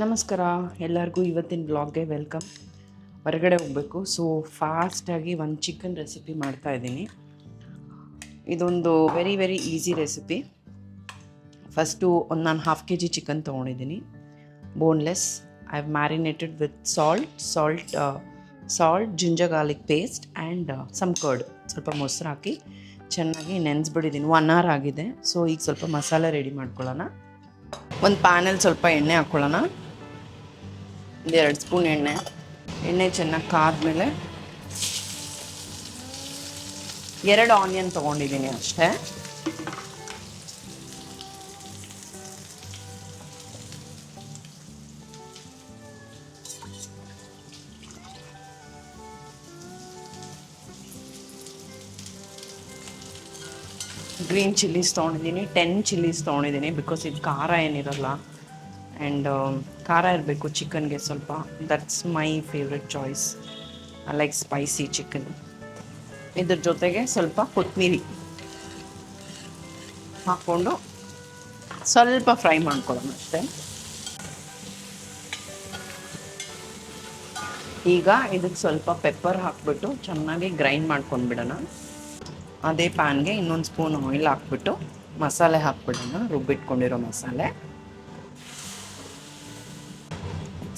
ನಮಸ್ಕಾರ ಎಲ್ಲರಿಗೂ ಇವತ್ತಿನ ಬ್ಲಾಗ್ಗೆ ವೆಲ್ಕಮ್. ಹೊರಗಡೆ ಹೋಗಬೇಕು, ಸೊ ಫಾಸ್ಟಾಗಿ ಒಂದು ಚಿಕನ್ ರೆಸಿಪಿ ಮಾಡ್ತಾಯಿದ್ದೀನಿ. ಇದೊಂದು ವೆರಿ ಈಸಿ ರೆಸಿಪಿ. ಫಸ್ಟು ನಾನು 1/2 kg ಚಿಕನ್ ತೊಗೊಂಡಿದ್ದೀನಿ, boneless. I have marinated with salt, ginger garlic paste and some curd, ಸ್ವಲ್ಪ ಮೊಸರು ಹಾಕಿ ಚೆನ್ನಾಗಿ ನೆನೆಸ್ಬಿಟ್ಟಿದ್ದೀನಿ. 1 hour ಆಗಿದೆ. ಸೊ ಈಗ ಸ್ವಲ್ಪ ಮಸಾಲೆ ರೆಡಿ ಮಾಡ್ಕೊಳ್ಳೋಣ. ಒಂದು ಪ್ಯಾನಲ್ಲಿ ಸ್ವಲ್ಪ ಎಣ್ಣೆ ಹಾಕ್ಕೊಳ್ಳೋಣ. 2 ಸ್ಪೂನ್ ಎಣ್ಣೆ ಚೆನ್ನಾಗಿ ಕಾದ್ಮೇಲೆ 2 ಆನಿಯನ್ ತೊಗೊಂಡಿದ್ದೀನಿ ಅಷ್ಟೇ. ಗ್ರೀನ್ ಚಿಲ್ಲೀಸ್ ತೊಗೊಂಡಿದ್ದೀನಿ, 10 ಚಿಲ್ಲೀಸ್ ತೊಗೊಂಡಿದ್ದೀನಿ. ಬಿಕಾಸ್ ಇದು ಖಾರ ಏನಿರಲ್ಲ ಆ್ಯಂಡ್ ಖಾರ ಇರಬೇಕು ಚಿಕನ್ಗೆ ಸ್ವಲ್ಪ. That's my favourite choice. I like spicy chicken. ಇದ್ರ ಜೊತೆಗೆ ಸ್ವಲ್ಪ ಕೊತ್ತಂಬರಿ ಹಾಕ್ಕೊಂಡು ಸ್ವಲ್ಪ ಫ್ರೈ ಮಾಡ್ಕೊಳ್ಳೋಣ ಅಷ್ಟೇ. ಈಗ ಇದಕ್ಕೆ ಸ್ವಲ್ಪ ಪೆಪ್ಪರ್ ಹಾಕ್ಬಿಟ್ಟು ಚೆನ್ನಾಗಿ ಗ್ರೈಂಡ್ ಮಾಡ್ಕೊಂಡ್ಬಿಡೋಣ. ಅದೇ ಪ್ಯಾನ್ಗೆ ಇನ್ನೊಂದು ಸ್ಪೂನ್ ಆಯಿಲ್ ಹಾಕ್ಬಿಟ್ಟು ಮಸಾಲೆ ಹಾಕ್ಬಿಡೋಣ, ರುಬ್ಬಿಟ್ಕೊಂಡಿರೋ ಮಸಾಲೆ.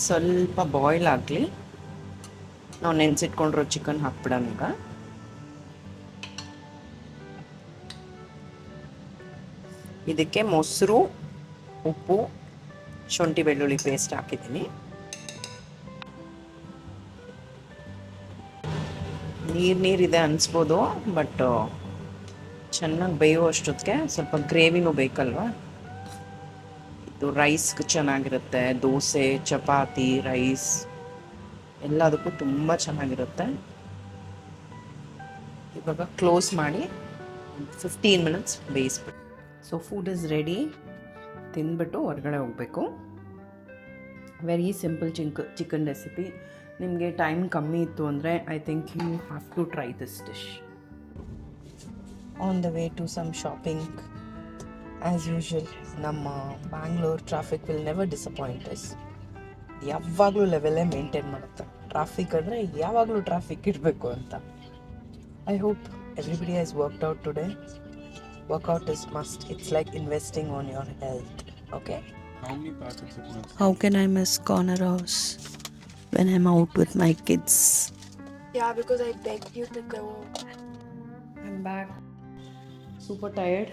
ಸ್ವಲ್ಪ ಬಾಯ್ಲ್ ಆಗಲಿ, ನಾವು ನೆನೆಸಿಟ್ಕೊಂಡಿರೋ ಚಿಕನ್ ಹಾಕ್ಬಿಡೋಣ. ಈಗ ಇದಕ್ಕೆ ಮೊಸರು, ಉಪ್ಪು, ಶುಂಠಿ ಬೆಳ್ಳುಳ್ಳಿ ಪೇಸ್ಟ್ ಹಾಕಿದ್ದೀನಿ. ನೀರಿದೆ ಅನಿಸ್ಬೋದು, ಬಟ್ ಚೆನ್ನಾಗಿ ಬೇಯುವಷ್ಟೊತ್ತಿಗೆ ಸ್ವಲ್ಪ ಗ್ರೇವಿನೂ ಬೇಕಲ್ವ. ಇದು ರೈಸ್ಗೆ ಚೆನ್ನಾಗಿರುತ್ತೆ, ದೋಸೆ, ಚಪಾತಿ, ರೈಸ್ ಎಲ್ಲದಕ್ಕೂ ತುಂಬ ಚೆನ್ನಾಗಿರುತ್ತೆ. ಇವಾಗ ಕ್ಲೋಸ್ ಮಾಡಿ 15 minutes ಬೇಯಿಸ್ಬಿಟ್ಟು. So food is ready. ತಿಂದ್ಬಿಟ್ಟು ಹೊರಗಡೆ ಹೋಗಬೇಕು. Very simple chicken recipe. ನಿಮಗೆ ಟೈಮ್ ಕಮ್ಮಿ ಇತ್ತು ಅಂದರೆ I think you have to try this dish. On the way to some shopping. As usual ನಮ್ಮ Bangalore traffic will never disappoint us. ಯಾವಾಗಲೂ ಲೆವೆಲ್ಲೇ ಮೇಂಟೈನ್ ಮಾಡುತ್ತೆ. ಟ್ರಾಫಿಕ್ ಅಂದರೆ ಯಾವಾಗಲೂ ಟ್ರಾಫಿಕ್ ಇರಬೇಕು ಅಂತ. I hope everybody has worked out today. Workout is must. It's like investing on your health. Okay? How many packets of nuts? How can I miss corner house when I'm out with my kids? Yeah, because I begged you to go. I'm back. Super tired.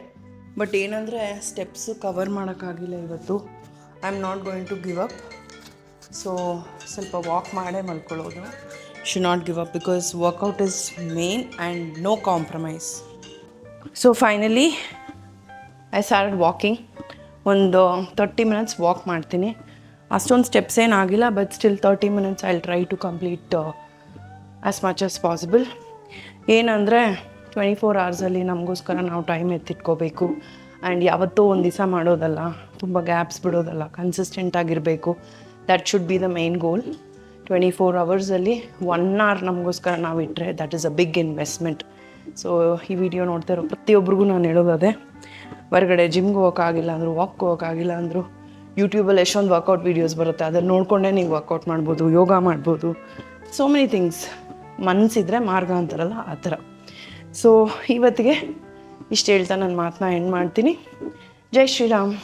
But ಏನಂದರೆ steps cover ಮಾಡೋಕ್ಕಾಗಿಲ್ಲ ಇವತ್ತು. I am not going to give up. So ಸ್ವಲ್ಪ walk ಮಾಡೇ ಮಲ್ಕೊಳ್ಳೋದು. Should not give up because workout is main and no compromise. So finally I started walking. ಒಂದು 30 minutes walk ಮಾಡ್ತೀನಿ. ಅಷ್ಟೊಂದು steps ಏನಾಗಿಲ್ಲ, but still 30 minutes I will try to complete as much as possible. ಏನಂದರೆ 24 hours ನಮಗೋಸ್ಕರ ನಾವು time ಎತ್ತಿಟ್ಕೋಬೇಕು. And ಯಾವತ್ತೂ ಒಂದು ದಿವಸ ಮಾಡೋದಲ್ಲ, ತುಂಬ ಗ್ಯಾಪ್ಸ್ ಬಿಡೋದಲ್ಲ, ಕನ್ಸಿಸ್ಟೆಂಟಾಗಿರಬೇಕು. That should be the main goal. 24 hours 1 hour ನಮಗೋಸ್ಕರ ನಾವು ಇಟ್ಟರೆ that is a big investment. So ಈ ವಿಡಿಯೋ ನೋಡ್ತಾ ಇರೋ ಪ್ರತಿಯೊಬ್ಬರಿಗೂ ನಾನು ಹೇಳೋದೇ, ಹೊರಗಡೆ ಜಿಮ್ಗೆ ಹೋಗೋಕ್ಕಾಗಿಲ್ಲ ಅಂದರು, ವಾಕ್ ಹೋಗೋಕ್ಕಾಗಿಲ್ಲ ಅಂದರು, ಯೂಟ್ಯೂಬಲ್ಲಿ ಎಷ್ಟೊಂದು ವರ್ಕೌಟ್ ವೀಡಿಯೋಸ್ ಬರುತ್ತೆ, ಅದನ್ನು ನೋಡಿಕೊಂಡೇ ನೀವು ವರ್ಕೌಟ್ ಮಾಡ್ಬೋದು, ಯೋಗ ಮಾಡ್ಬೋದು, ಸೋ ಮೆನಿ ಥಿಂಗ್ಸ್. ಮನಸ್ಸಿದ್ರೆ ಮಾರ್ಗ ಅಂತಾರಲ್ಲ ಆ ಥರ. ಸೊ ಇವತ್ತಿಗೆ ಇಷ್ಟು ಹೇಳ್ತಾ ನನ್ನ ಮಾತನ್ನ ಎಂಡ್ ಮಾಡ್ತೀನಿ. ಜೈ ಶ್ರೀರಾಮ್.